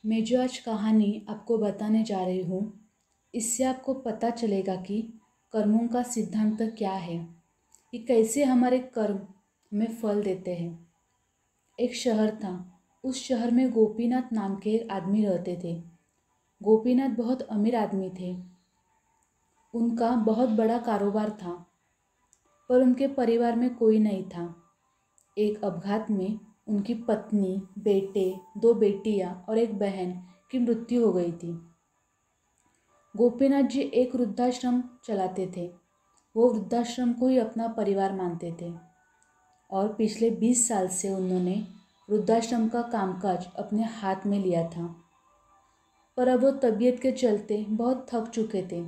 मैं जो आज कहानी आपको बताने जा रही हूँ, इससे आपको पता चलेगा कि कर्मों का सिद्धांत क्या है, कि कैसे हमारे कर्म हमें फल देते हैं। एक शहर था। उस शहर में गोपीनाथ नाम के एक आदमी रहते थे। गोपीनाथ बहुत अमीर आदमी थे। उनका बहुत बड़ा कारोबार था, पर उनके परिवार में कोई नहीं था। एक अपघात में उनकी पत्नी, बेटे, दो बेटियां और एक बहन की मृत्यु हो गई थी। गोपीनाथ जी एक वृद्धाश्रम चलाते थे। वो वृद्धाश्रम को ही अपना परिवार मानते थे और पिछले 20 साल से उन्होंने वृद्धाश्रम का कामकाज अपने हाथ में लिया था। पर अब वो तबीयत के चलते बहुत थक चुके थे।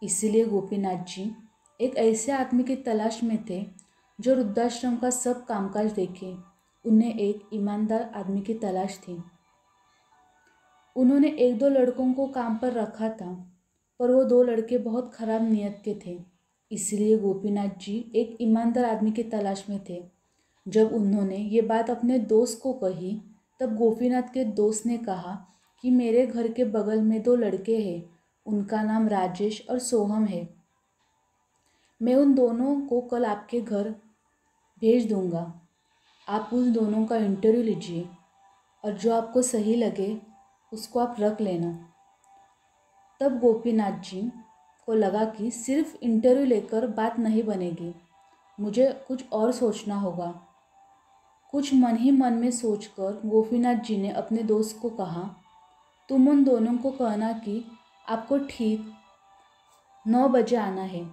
इसीलिए गोपीनाथ जी एक ऐसे आदमी की तलाश में थे जो वृद्धाश्रम का सब कामकाज देखे। उन्हें एक ईमानदार आदमी की तलाश थी। उन्होंने एक दो लड़कों को काम पर रखा था, पर वो दो लड़के बहुत खराब नीयत के थे। इसलिए गोपीनाथ जी एक ईमानदार आदमी की तलाश में थे। जब उन्होंने ये बात अपने दोस्त को कही, तब गोपीनाथ के दोस्त ने कहा कि मेरे घर के बगल में दो लड़के हैं, उनका नाम राजेश और सोहम है। मैं उन दोनों को कल आपके घर भेज दूंगा। आप उन दोनों का इंटरव्यू लीजिए और जो आपको सही लगे उसको आप रख लेना। तब गोपीनाथ जी को लगा कि सिर्फ इंटरव्यू लेकर बात नहीं बनेगी, मुझे कुछ और सोचना होगा। कुछ मन ही मन में सोचकर गोपीनाथ जी ने अपने दोस्त को कहा, तुम उन दोनों को कहना कि आपको ठीक 9 बजे आना है,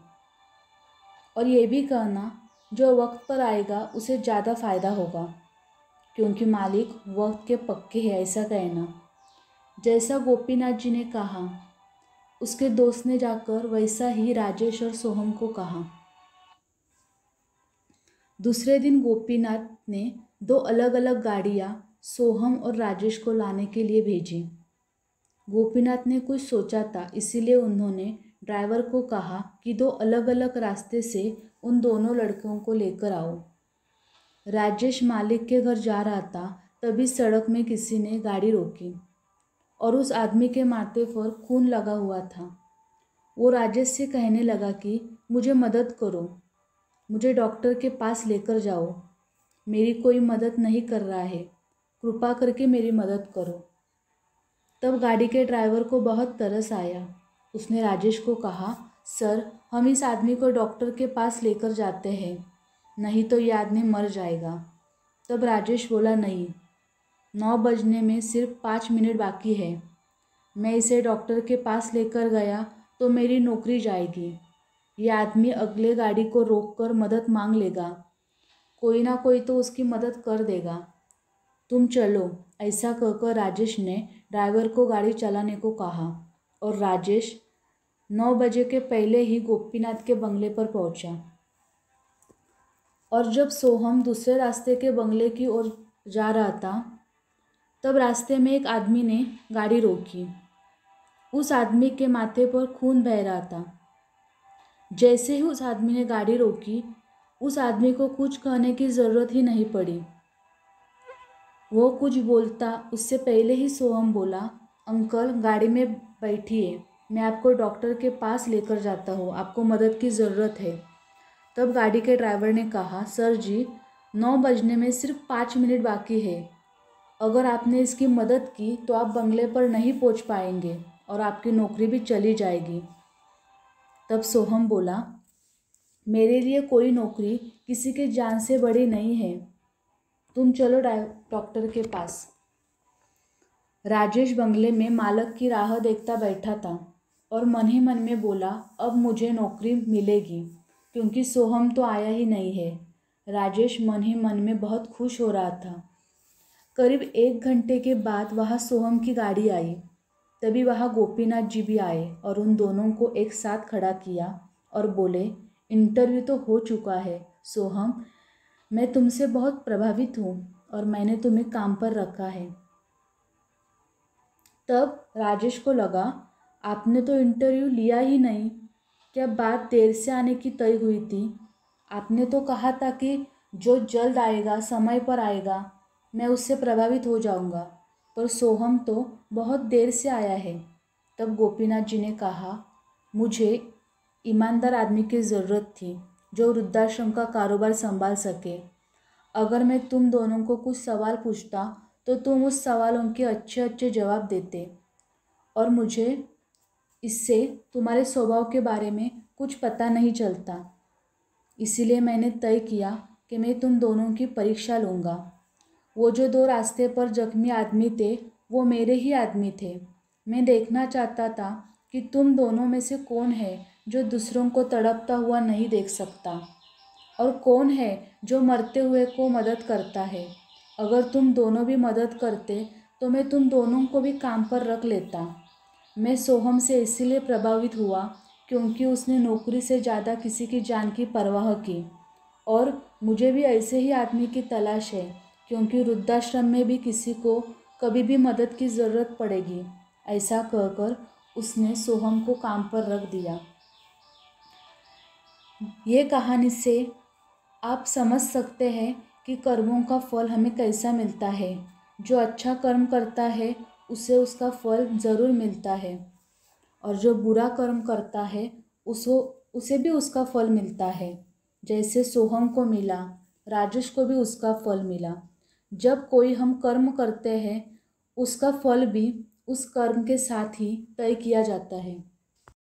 और ये भी कहना जो वक्त पर आएगा उसे ज़्यादा फ़ायदा होगा, क्योंकि मालिक वक्त के पक्के हैं, ऐसा कहना। जैसा गोपीनाथ जी ने कहा, उसके दोस्त ने जाकर वैसा ही राजेश और सोहम को कहा। दूसरे दिन गोपीनाथ ने दो अलग अलग गाड़ियाँ सोहम और राजेश को लाने के लिए भेजी। गोपीनाथ ने कुछ सोचा था, इसीलिए उन्होंने ड्राइवर को कहा कि दो अलग अलग रास्ते से उन दोनों लड़कों को लेकर आओ। राजेश मालिक के घर जा रहा था, तभी सड़क में किसी ने गाड़ी रोकी और उस आदमी के माथे पर खून लगा हुआ था। वो राजेश से कहने लगा कि मुझे मदद करो, मुझे डॉक्टर के पास लेकर जाओ, मेरी कोई मदद नहीं कर रहा है, कृपा करके मेरी मदद करो। तब गाड़ी के ड्राइवर को बहुत तरस आया। उसने राजेश को कहा, सर, हम इस आदमी को डॉक्टर के पास लेकर जाते हैं, नहीं तो ये आदमी मर जाएगा। तब राजेश बोला, नहीं, 9 बजने में सिर्फ 5 मिनट बाकी है। मैं इसे डॉक्टर के पास लेकर गया तो मेरी नौकरी जाएगी। ये आदमी अगले गाड़ी को रोककर मदद मांग लेगा, कोई ना कोई तो उसकी मदद कर देगा। तुम चलो। ऐसा कहकर राजेश ने ड्राइवर को गाड़ी चलाने को कहा और राजेश 9 बजे के पहले ही गोपीनाथ के बंगले पर पहुंचा। और जब सोहम दूसरे रास्ते के बंगले की ओर जा रहा था, तब रास्ते में एक आदमी ने गाड़ी रोकी। उस आदमी के माथे पर खून बह रहा था। जैसे ही उस आदमी ने गाड़ी रोकी, उस आदमी को कुछ कहने की ज़रूरत ही नहीं पड़ी। वो कुछ बोलता उससे पहले ही सोहम बोला, अंकल, गाड़ी में बैठिए, मैं आपको डॉक्टर के पास लेकर जाता हूँ, आपको मदद की ज़रूरत है। तब गाड़ी के ड्राइवर ने कहा, सर जी, 9 बजने में सिर्फ 5 मिनट बाकी है। अगर आपने इसकी मदद की तो आप बंगले पर नहीं पहुँच पाएंगे और आपकी नौकरी भी चली जाएगी। तब सोहम बोला, मेरे लिए कोई नौकरी किसी की जान से बड़ी नहीं है, तुम चलो डॉक्टर के पास। राजेश बंगले में मालक की राह देखता बैठा था और मन ही मन में बोला, अब मुझे नौकरी मिलेगी, क्योंकि सोहम तो आया ही नहीं है। राजेश मन ही मन में बहुत खुश हो रहा था। करीब 1 घंटे के बाद वहाँ सोहम की गाड़ी आई। तभी वहाँ गोपीनाथ जी भी आए और उन दोनों को एक साथ खड़ा किया और बोले, इंटरव्यू तो हो चुका है सोहम, मैं तुमसे बहुत प्रभावित हूँ और मैंने तुम्हें काम पर रखा है। तब राजेश को लगा, आपने तो इंटरव्यू लिया ही नहीं, क्या बात देर से आने की तय हुई थी? आपने तो कहा था कि जो जल्द आएगा, समय पर आएगा, मैं उससे प्रभावित हो जाऊंगा। पर सोहम तो बहुत देर से आया है। तब गोपीनाथ जी ने कहा, मुझे ईमानदार आदमी की ज़रूरत थी जो वृद्धाश्रम का कारोबार संभाल सके। अगर मैं तुम दोनों को कुछ सवाल पूछता तो तुम उस सवालों के अच्छे अच्छे जवाब देते, और मुझे इससे तुम्हारे स्वभाव के बारे में कुछ पता नहीं चलता। इसीलिए मैंने तय किया कि मैं तुम दोनों की परीक्षा लूँगा। वो जो दो रास्ते पर जख्मी आदमी थे वो मेरे ही आदमी थे। मैं देखना चाहता था कि तुम दोनों में से कौन है जो दूसरों को तड़पता हुआ नहीं देख सकता, और कौन है जो मरते हुए को मदद करता है। अगर तुम दोनों भी मदद करते तो मैं तुम दोनों को भी काम पर रख लेता। मैं सोहम से इसीलिए प्रभावित हुआ क्योंकि उसने नौकरी से ज़्यादा किसी की जान की परवाह की, और मुझे भी ऐसे ही आदमी की तलाश है क्योंकि वृद्धाश्रम में भी किसी को कभी भी मदद की ज़रूरत पड़ेगी। ऐसा कहकर उसने सोहम को काम पर रख दिया। ये कहानी से आप समझ सकते हैं कि कर्मों का फल हमें कैसा मिलता है। जो अच्छा कर्म करता है उसे उसका फल ज़रूर मिलता है, और जो बुरा कर्म करता है उसे भी उसका फल मिलता है। जैसे सोहम को मिला, राजेश को भी उसका फल मिला। जब कोई हम कर्म करते हैं उसका फल भी उस कर्म के साथ ही तय किया जाता है।